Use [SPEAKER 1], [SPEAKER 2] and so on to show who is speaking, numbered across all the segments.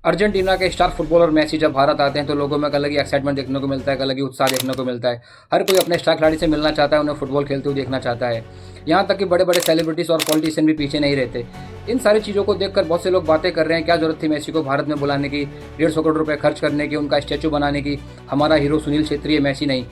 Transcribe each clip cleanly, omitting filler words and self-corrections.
[SPEAKER 1] Argentina के star footballer Messi जब भारत आते हैं तो लोगों में एक अलग ही एक्साइटमेंट देखने को मिलता है, एक अलग ही उत्साह देखने को मिलता है। हर कोई अपने स्टार खिलाड़ी से मिलना चाहता है, उन्हें फुटबॉल खेलते हुए देखना चाहता है। यहाँ तक कि बड़े बड़े सेलिब्रिटीज़ और पॉलिटिशियन भी पीछे नहीं रहते। इन सारी चीज़ों को देखकर बहुत से लोग बातें कर रहे हैं, क्या जरूरत थी मेसी को भारत में बुलाने की, 150 करोड़ रुपये खर्च करने की, उनका स्टैचू बनाने की। हमारा हीरो सुनील छेत्री है, मेसी नहीं।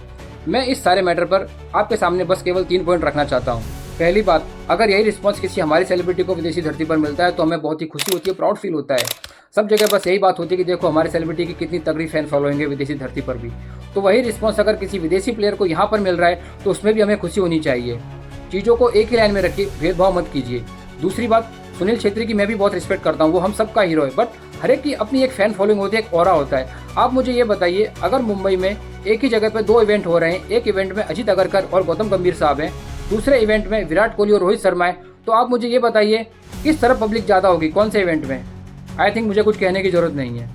[SPEAKER 1] मैं इस सारे मैटर पर आपके सामने बस केवल 3 पॉइंट रखना चाहता हूँ। पहली बात, अगर यही रिस्पॉन्स किसी हमारी सेलिब्रिटी को विदेशी धरती पर मिलता है तो हमें बहुत ही खुशी होती है, प्राउड फील होता है। सब जगह बस यही बात होती है कि देखो हमारे सेलिब्रिटी की कितनी तगड़ी फैन फॉलोइंग है विदेशी धरती पर भी। तो वही रिस्पॉन्स अगर किसी विदेशी प्लेयर को यहाँ पर मिल रहा है तो उसमें भी हमें खुशी होनी चाहिए। चीज़ों को एक ही लाइन में रखिए, भेदभाव मत कीजिए। दूसरी बात, सुनील छेत्री की मैं भी बहुत रिस्पेक्ट करता हूँ, वो हम सबका हीरो है, बट हर एक की अपनी एक फैन फॉलोइंग होती है, एक ऑरा होता है। आप मुझे ये बताइए, अगर मुंबई में एक ही जगह पर 2 इवेंट हो रहे हैं, एक इवेंट में अजीत अगरकर और गौतम गंभीर साहब हैं, दूसरे इवेंट में विराट कोहली और रोहित शर्मा है, तो आप मुझे ये बताइए किस तरफ पब्लिक ज़्यादा होगी, कौन से इवेंट में? आई थिंक मुझे कुछ कहने की ज़रूरत नहीं है।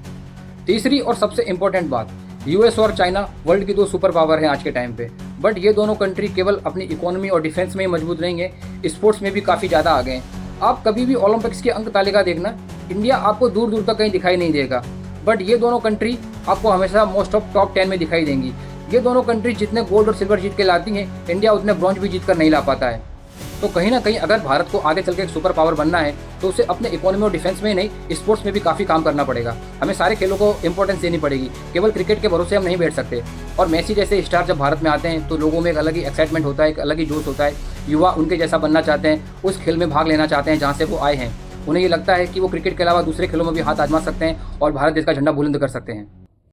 [SPEAKER 1] तीसरी और सबसे इंपॉर्टेंट बात, यूएस और चाइना वर्ल्ड की 2 सुपर पावर हैं आज के टाइम पे, बट ये दोनों कंट्री केवल अपनी इकोनॉमी और डिफेंस में ही मजबूत नहीं है, स्पोर्ट्स में भी काफ़ी ज़्यादा आगे हैं। आप कभी भी ओलंपिक्स की अंक तालिका देखना, इंडिया आपको दूर दूर तक कहीं दिखाई नहीं देगा, बट ये दोनों कंट्री आपको हमेशा मोस्ट ऑफ टॉप 10 में दिखाई देंगी। ये दोनों कंट्री जितने गोल्ड और सिल्वर जीत के लाती हैं, इंडिया उतने ब्रॉन्ज भी जीत कर नहीं ला पाता है। तो कहीं ना कहीं अगर भारत को आगे चल के एक सुपर पावर बनना है तो उसे अपने इकोनॉमी और डिफेंस में ही नहीं, स्पोर्ट्स में भी काफ़ी काम करना पड़ेगा। हमें सारे खेलों को इंपॉर्टेंस देनी पड़ेगी, केवल क्रिकेट के भरोसे हम नहीं बैठ सकते। और मेसी जैसे स्टार जब भारत में आते हैं तो लोगों में एक अलग ही एक्साइटमेंट होता है, एक अलग ही जोश होता है। युवा उनके जैसा बनना चाहते हैं, उस खेल में भाग लेना चाहते हैं जहाँ से वो आए हैं। उन्हें ये लगता है कि वो क्रिकेट के अलावा दूसरे खेलों में भी हाथ आजमा सकते हैं और भारत देश का झंडा बुलंद कर सकते हैं।